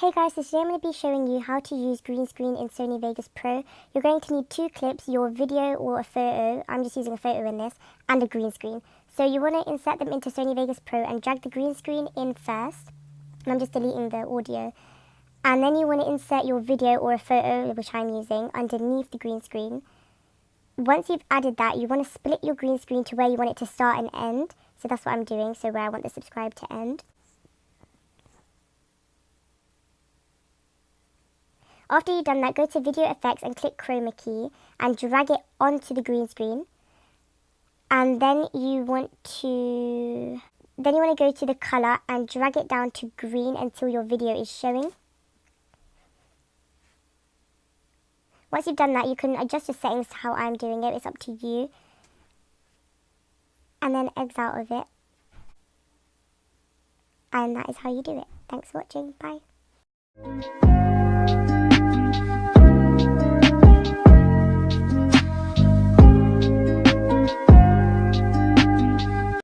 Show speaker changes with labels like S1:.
S1: Hey guys, so today I'm going to be showing you how to use green screen in Sony Vegas Pro. You're going to need two clips, your video or a photo, I'm just using a photo in this, and a green screen. So you want to insert them into Sony Vegas Pro and drag the green screen in first. And I'm just deleting the audio. And then you want to insert your video or a photo, which I'm using, underneath the green screen. Once you've added that, you want to split your green screen to where you want it to start and end. So that's what I'm doing, so where I want the subscribe to end. After you've done that, go to Video Effects and click Chroma Key and drag it onto the green screen. And then you want to go to the color and drag it down to green until your video is showing. Once you've done that, you can adjust the settings to how I'm doing it. It's up to you. And then exit out of it. And that is how you do it. Thanks for watching. Bye.